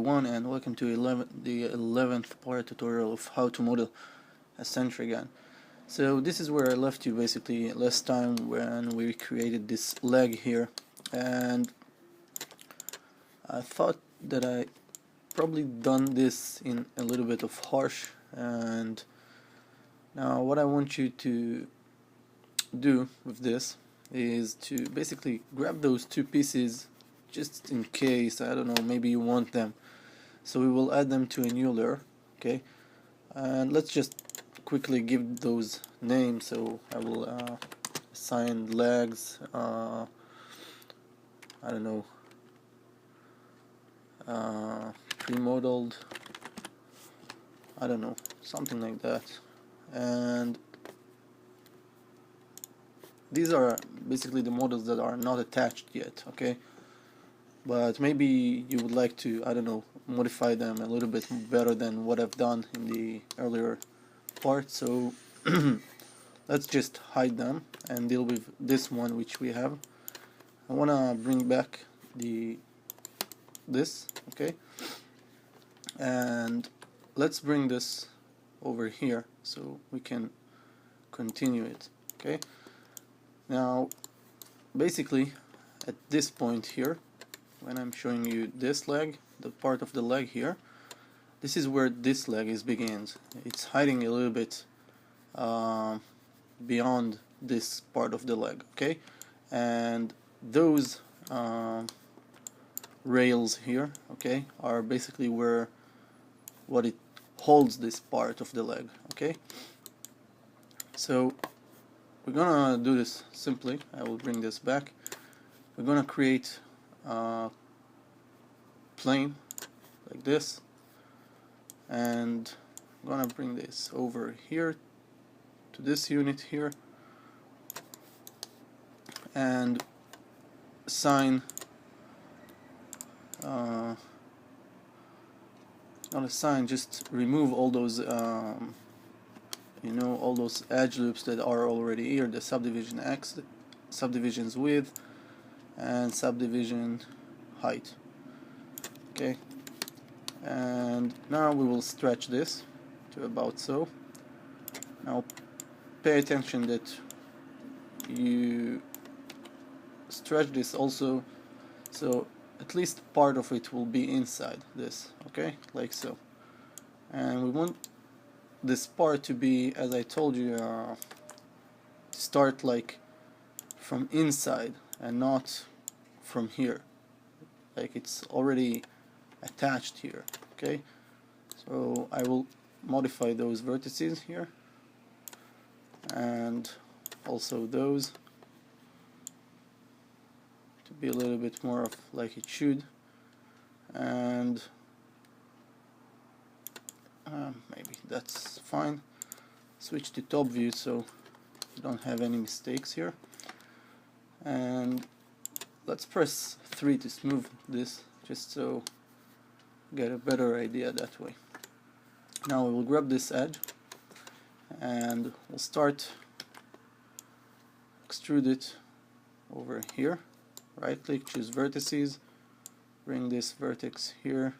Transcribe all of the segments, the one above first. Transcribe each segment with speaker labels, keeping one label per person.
Speaker 1: everyone, and welcome to the 11th part tutorial of how to model a SentryGun. So this is where I left you basically last time when we created this leg here, and I thought that I probably done this in a little bit of harsh, and now what I want you to do with this is to basically grab those two pieces just in case, I don't know, maybe you want them. So we will add them to a new layer, okay? And let's just quickly give those names. So I will assign legs, I don't know, pre-modeled, I don't know, something like that. And these are basically the models that are not attached yet, okay? But maybe you would like to, I don't know, modify them a little bit better than what I've done in the earlier part. So let's just hide them and deal with this one which we have. I want to bring back this, okay? And let's bring this over here so we can continue it, okay? Now basically at this point here, when I'm showing you this leg, the part of the leg here, this is where this leg begins. It's hiding a little bit beyond this part of the leg, okay? And those rails here, okay, are basically where what it holds this part of the leg, okay? So we're gonna do this simply. I will bring this back. We're gonna create plane like this, and I'm gonna bring this over here to this unit here and assign not assign, just remove all those you know, all those edge loops that are already here, the subdivision X, subdivisions width, and subdivision height, okay? And now we will stretch this to about so. Now pay attention that you stretch this also so at least part of it will be inside this, okay, like so. And we want this part to be, as I told you, start like from inside and not from here, like it's already attached here, okay? So I will modify those vertices here and also those to be a little bit more of like it should, and maybe that's fine. Switch to top view so you don't have any mistakes here, and let's press 3 to smooth this just so you get a better idea that way. Now we will grab this edge and we'll start extrude it over here. Right click, choose vertices, bring this vertex here.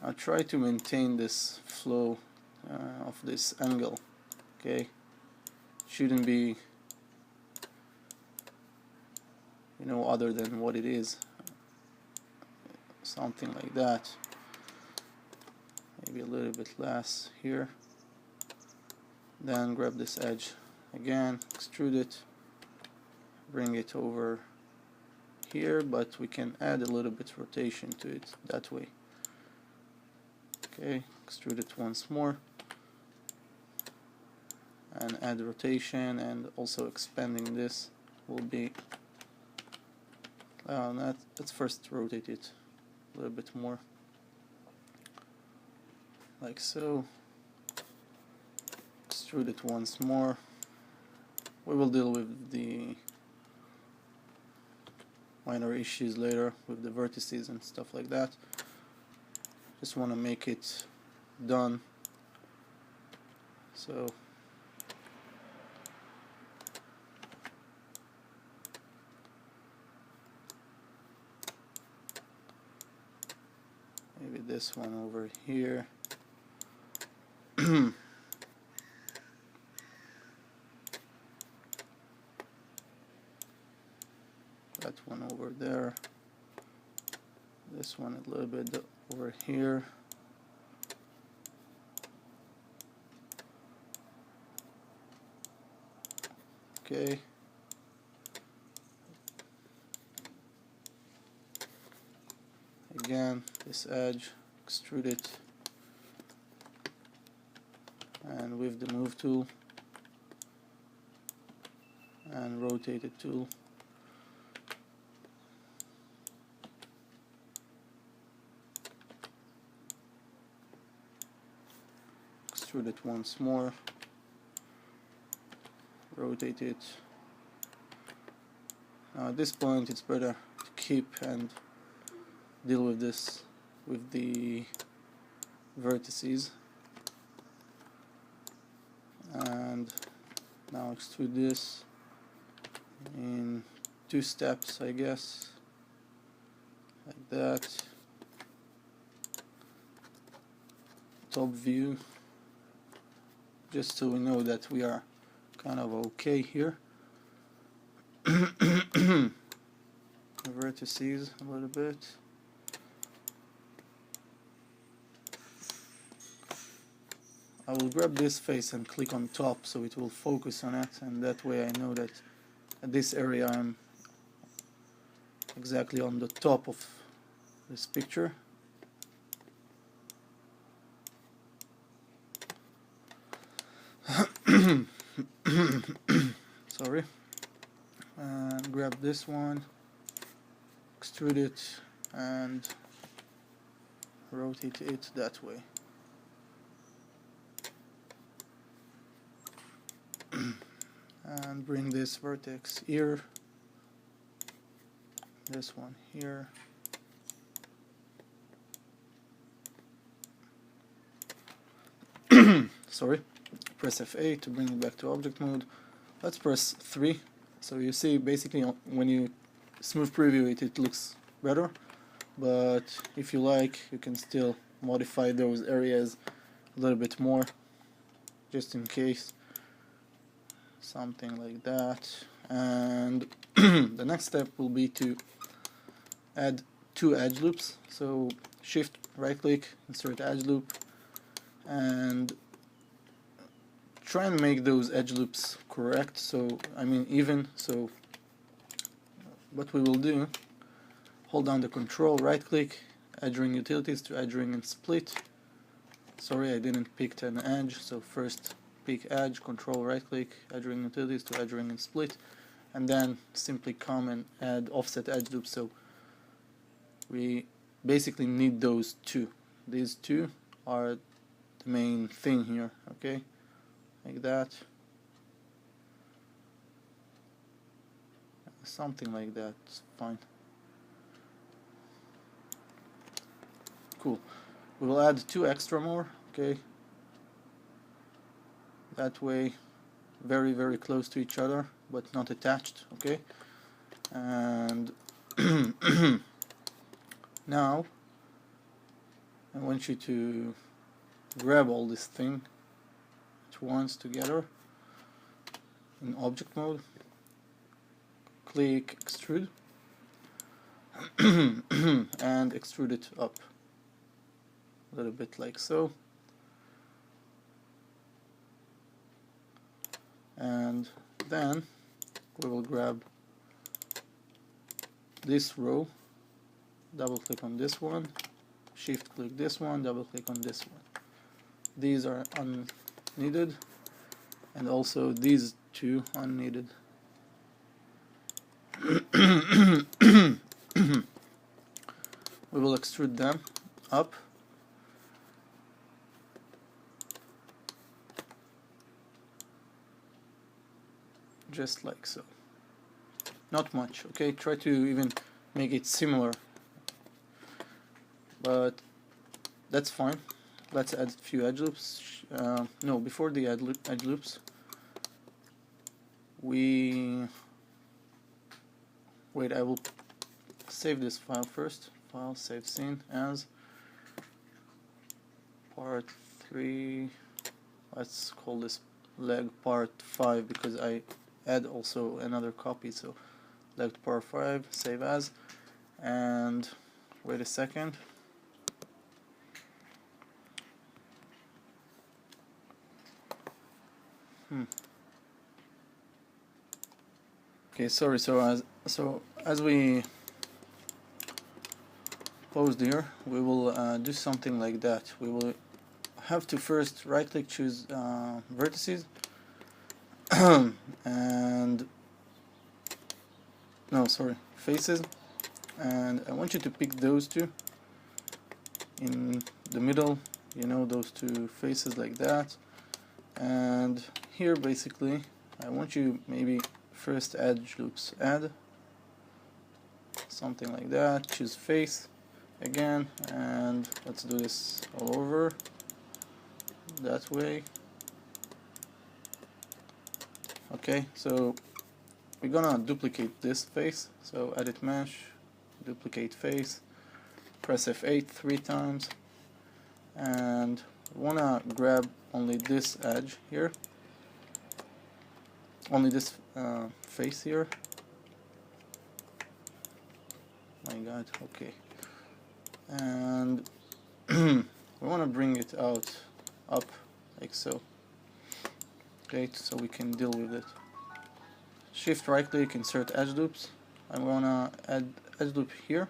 Speaker 1: I'll try to maintain this flow of this angle, okay? Shouldn't be, you know, other than what it is, something like that. Maybe a little bit less here. Then grab this edge again, extrude it, bring it over here, but we can add a little bit rotation to it that way. Okay, extrude it once more and add rotation, and also expanding this will be let's first rotate it a little bit more like so. Extrude it once more. We will deal with the minor issues later with the vertices and stuff like that. Just want to make it done. So this one over here. That one over there. This one a little bit over here. Okay. Again, this edge, extrude it, and with the move tool and rotate it tool, extrude it once more, rotate it. Now at this point it's better to keep and deal with this with the vertices, and now extrude this in 2 steps, I guess, like that. Top view, just so we know that we are kind of okay here. Vertices a little bit. I will grab this face and click on top so it will focus on it, and that way I know that at this area I'm exactly on the top of this picture. Sorry. And grab this one, extrude it, and rotate it that way. And bring this vertex here, this one here, sorry, press F8 to bring it back to object mode. Let's press 3. So you see basically when you smooth preview it, it looks better, but if you like you can still modify those areas a little bit more, just in case. Something like that. And the next step will be to add 2 edge loops. So shift right click, insert edge loop, and try and make those edge loops correct, so I mean even. So what we will do, hold down the control, right click, edge ring utilities to edge ring and split. Sorry, I didn't pick an edge, so first pick edge, control right click, edge ring utilities to edge ring and split, and then simply come and add offset edge loop. So we basically need those 2. These 2 are the main thing here, okay, like that, something like that, it's fine. Cool. We will add 2 extra more, okay, that way, very very close to each other but not attached, okay. And now I want you to grab all this thing at once together in object mode, click extrude and extrude it up a little bit like so. And then we will grab this row, double click on this one, shift click this one, double click on this one. These are unneeded, and also these 2 unneeded. We will extrude them up. Just like so. Not much, okay? Try to even make it similar, but that's fine. Let's add a few edge loops. No, before the edge loops, wait, I will save this file first. File, save scene as, part 3. Let's call this leg part 5 because I add also another copy. So leg part 5, save as, and wait a second. Okay, sorry. So as we posed here, we will do something like that. We will have to first right click, choose vertices, and no, sorry, faces, and I want you to pick those two in the middle, you know, those two faces like that. And here basically I want you maybe first edge loops, add something like that, choose face again, and let's do this all over that way. Okay, so we're gonna duplicate this face, so edit mesh, duplicate face, press F8 3 times, and we wanna grab only this edge here, only this face here. My god, okay. And we want to bring it out, up, like so. Okay, so we can deal with it. Shift right click, insert edge loops. I'm gonna add edge loop here.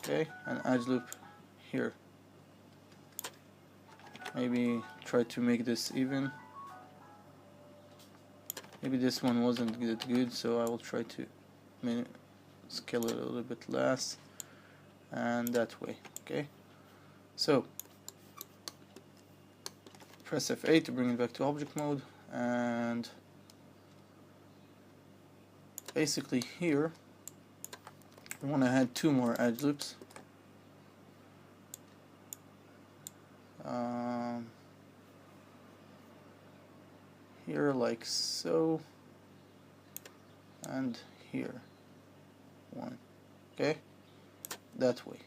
Speaker 1: Okay, and edge loop here. Maybe try to make this even. Maybe this one wasn't that good, so I will try to scale it a little bit less, and that way. Okay, so press F8 to bring it back to object mode, and basically here we want to add 2 more edge loops. Here like so, and here 1. Okay, that way.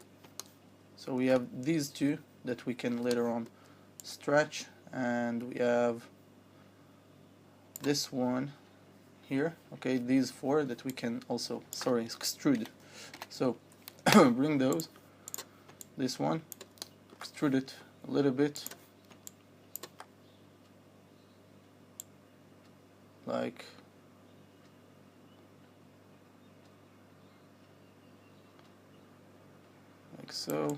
Speaker 1: So we have these 2 that we can later on stretch, and we have this one here. Okay, these 4 that we can also, sorry, extrude. So bring those, this one, extrude it a little bit, like so.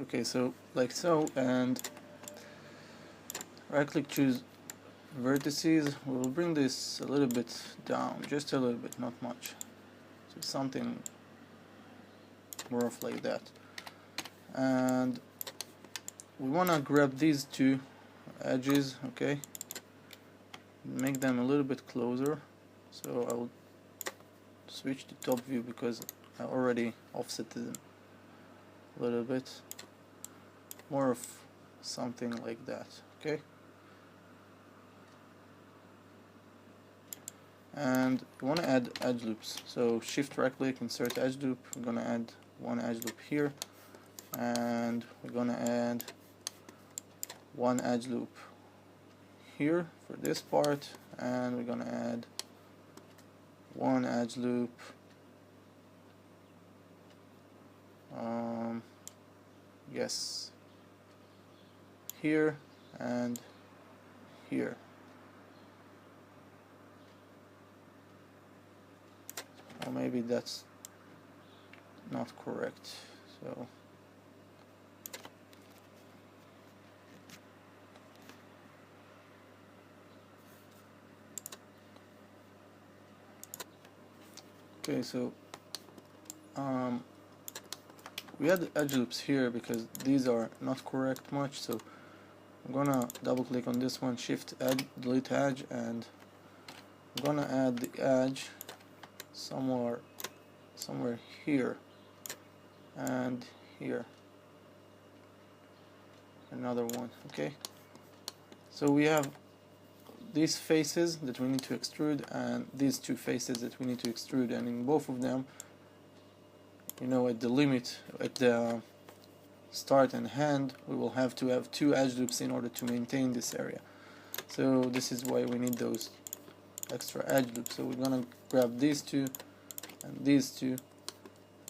Speaker 1: Okay, so like so, and right click, choose vertices. We'll bring this a little bit down, just a little bit, not much, so something more of like that. And we want to grab these 2 edges, okay, make them a little bit closer. So I will switch to top view because I already offset them a little bit, more of something like that. Okay, and we want to add edge loops, so shift right click, insert edge loop. We're gonna add 1 edge loop here, and we're gonna add 1 edge loop here for this part, and we're gonna add 1 edge loop yes, here and here. Or maybe that's not correct, so okay, so we had edge loops here because these are not correct much, so I'm gonna double click on this one, shift add, delete edge, and I'm gonna add the edge somewhere somewhere here and here, another one. Okay, so we have these faces that we need to extrude and these two faces that we need to extrude, and in both of them, you know, at the limit, at the start and end, we will have to have two edge loops in order to maintain this area. So this is why we need those extra edge loops. So we're gonna grab these two and these two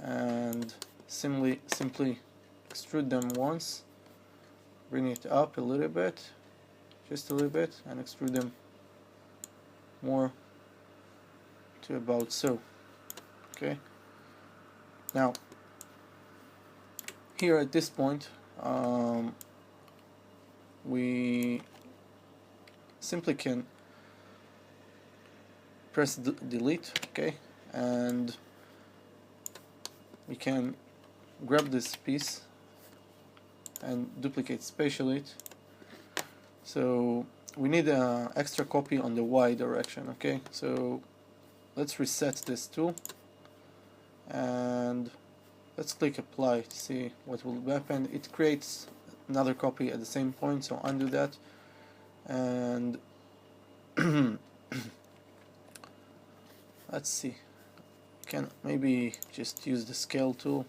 Speaker 1: and simply extrude them once, bring it up a little bit, just a little bit, and extrude them more to about so. Okay, now here at this point we simply can press delete, okay, and we can grab this piece and duplicate spatially it. So we need an extra copy on the Y direction. Okay, so let's reset this tool and let's click apply to see what will happen. It creates another copy at the same point, so undo that and let's see, can maybe just use the scale tool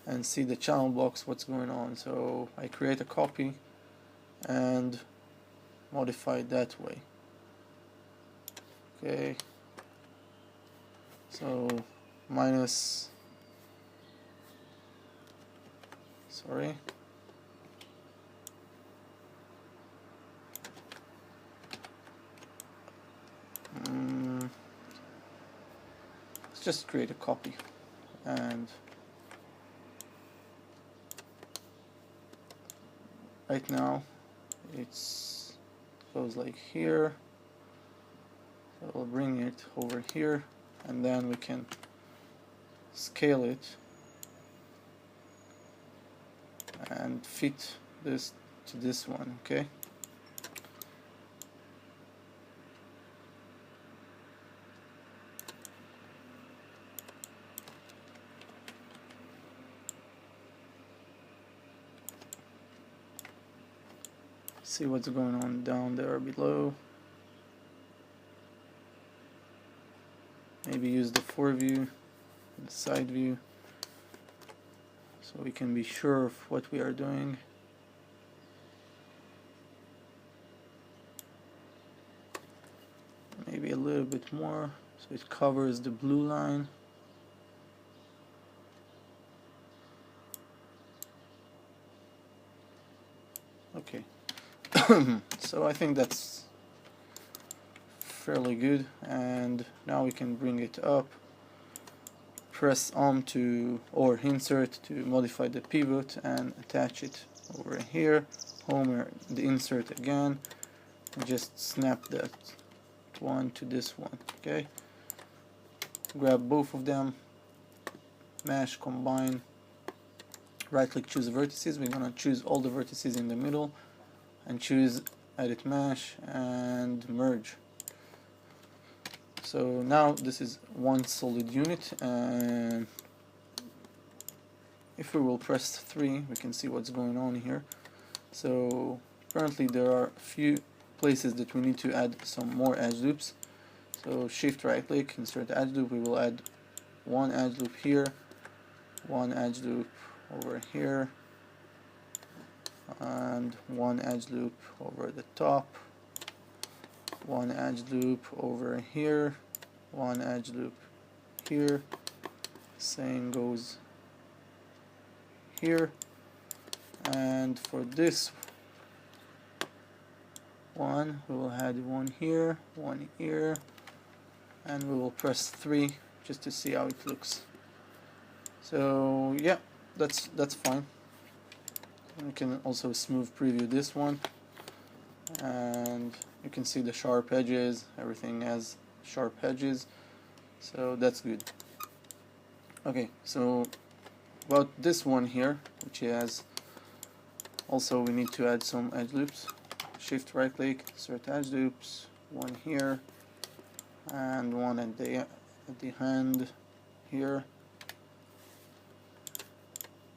Speaker 1: and see the channel blocks, what's going on. So I create a copy and modify it that way. Okay, so minus, sorry, let's just create a copy and right now it's goes like here, so we'll bring it over here and then we can scale it and fit this to this one. Okay, see what's going on down there below. Maybe use the fore view, the side view, so we can be sure of what we are doing. Maybe a little bit more so it covers the blue line. Okay, so I think that's fairly good, and now we can bring it up, press to or insert to modify the pivot and attach it over here, home the insert again, and just snap that one to this one. Okay, grab both of them, mesh, combine, right click, choose vertices. We're gonna choose all the vertices in the middle and choose edit mesh and merge. So now this is one solid unit, and if we will press 3 we can see what's going on here. So currently there are a few places that we need to add some more edge loops. So shift right click, insert edge loop. We will add one edge loop here, one edge loop over here, and one edge loop over the top, one edge loop over here, one edge loop here, same goes here, and for this one we will add one here, and we will press 3 just to see how it looks. So yeah, that's fine. We can also smooth preview this one, and you can see the sharp edges, everything has sharp edges, so that's good. Okay, so about this one here, which has also, we need to add some edge loops. Shift right click, insert edge loops, one here and one at the end here,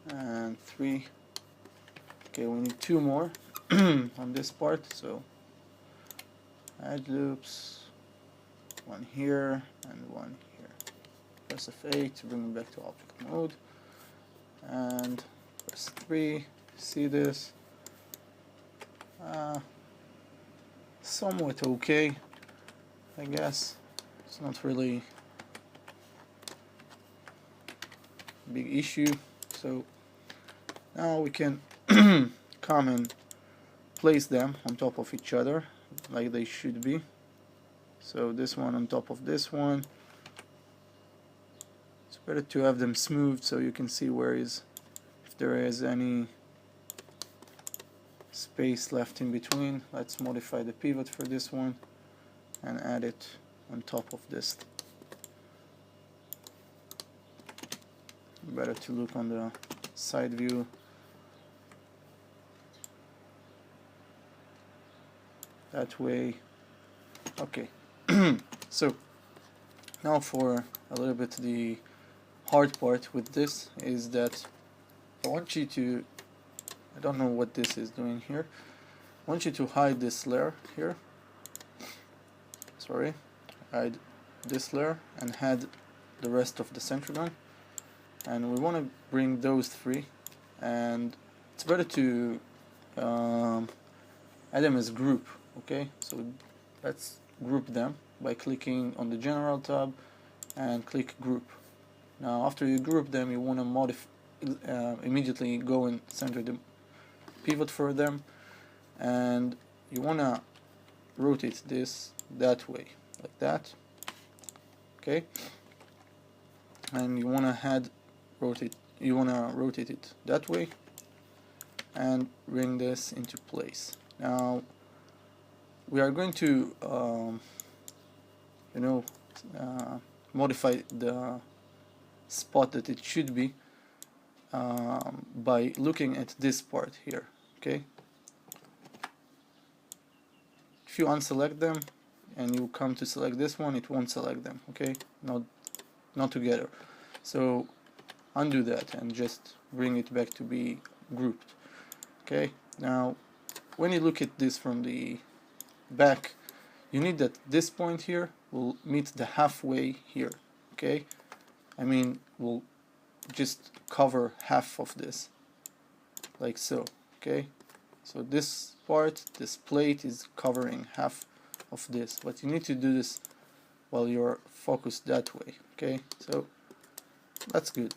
Speaker 1: and 3. Okay, we need 2 more on this part, so add loops, 1 here and 1 here. Press F8 to bring it back to object mode, and press 3. See this? Somewhat okay, I guess. It's not really a big issue. So now we can come and place them on top of each other like they should be. So this one on top of this one. It's better to have them smooth so you can see if there is any space left in between. Let's modify the pivot for this one and add it on top of this. Better to look on the side view. That way. Okay. So now for a little bit the hard part with this is that I want you to, I don't know what this is doing here. I want you to hide this layer here. Sorry, hide this layer and hide the rest of the SentryGun. And we want to bring those 3, and it's better to add them as group. Okay, so let's group them by clicking on the General tab and click Group. Now, after you group them, you want to immediately go and center the pivot for them, and you want to rotate this that way, like that. Okay, and you want to rotate it that way and bring this into place. Now we are going to modify the spot that it should be by looking at this part here. Okay, if you unselect them and you come to select this one, it won't select them. Okay, not together. So undo that and just bring it back to be grouped. Okay, now when you look at this from the back, you need that this point here will meet the halfway here. Okay, I mean, we'll just cover half of this, like so. Okay, so this part, this plate is covering half of this, but you need to do this while you're focused that way. Okay, so that's good.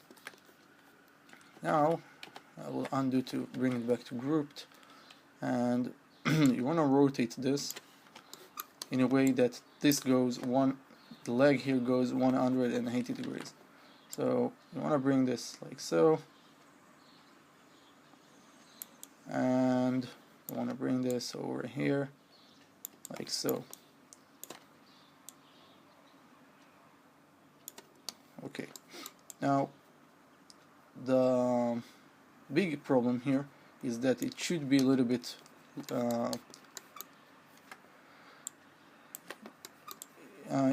Speaker 1: Now I will undo to bring it back to grouped, and you want to rotate this in a way that this goes the leg here goes 180 degrees. So you want to bring this like so, and you want to bring this over here like so. Okay, now the big problem here is that it should be a little bit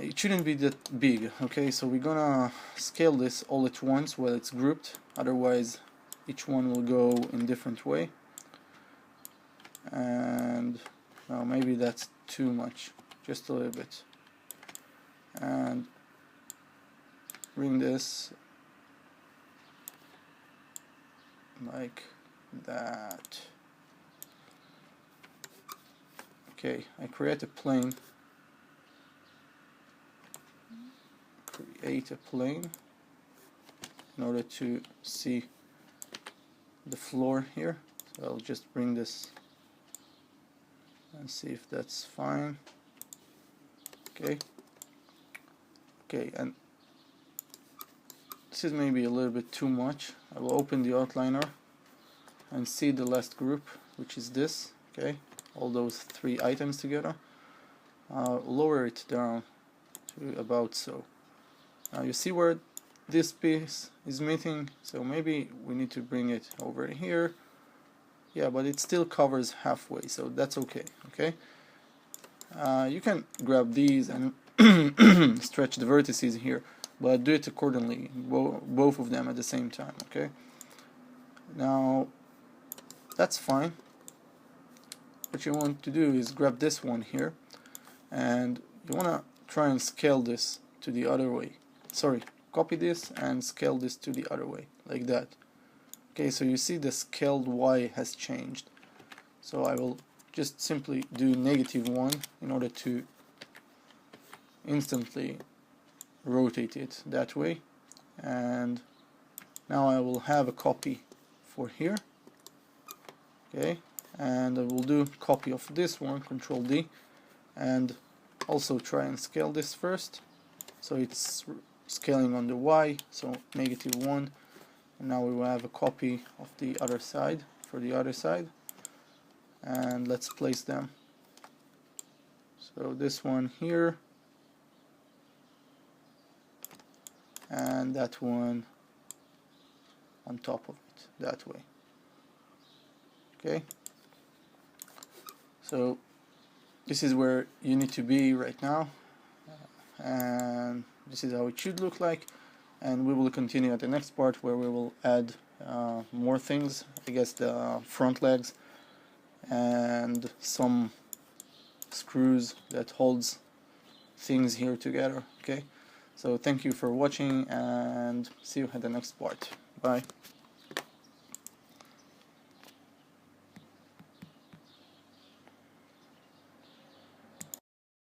Speaker 1: it shouldn't be that big. Okay, so we're gonna scale this all at once while it's grouped, otherwise each one will go in different way. And maybe that's too much, just a little bit, and bring this like that. Okay, I create a plane. In order to see the floor here. So I'll just bring this and see if that's fine. Okay. Okay, and this is maybe a little bit too much. I will open the outliner and see the last group, which is this. Okay, all those 3 items together. Lower it down to about so. Now you see where this piece is meeting, so maybe we need to bring it over here. Yeah, but it still covers halfway, so that's okay. Okay, you can grab these and stretch the vertices here, but do it accordingly, both of them at the same time. Okay, now that's fine. What you want to do is grab this one here, and you want to try and scale this to the other way. Sorry, copy this and scale this to the other way, like that. Okay, so you see the scaled Y has changed. So I will just simply do -1 in order to instantly rotate it that way. And now I will have a copy for here. Okay, and I will do copy of this one, Control D, and also try and scale this first. So it's scaling on the Y, so -1. And now we will have a copy of the other side for the other side, and let's place them. So this one here, and that one on top of it, that way. Okay, so this is where you need to be right now, and this is how it should look like. And we will continue at the next part, where we will add more things, I guess the front legs and some screws that holds things here together. Okay, so thank you for watching, and see you at the next part. Bye.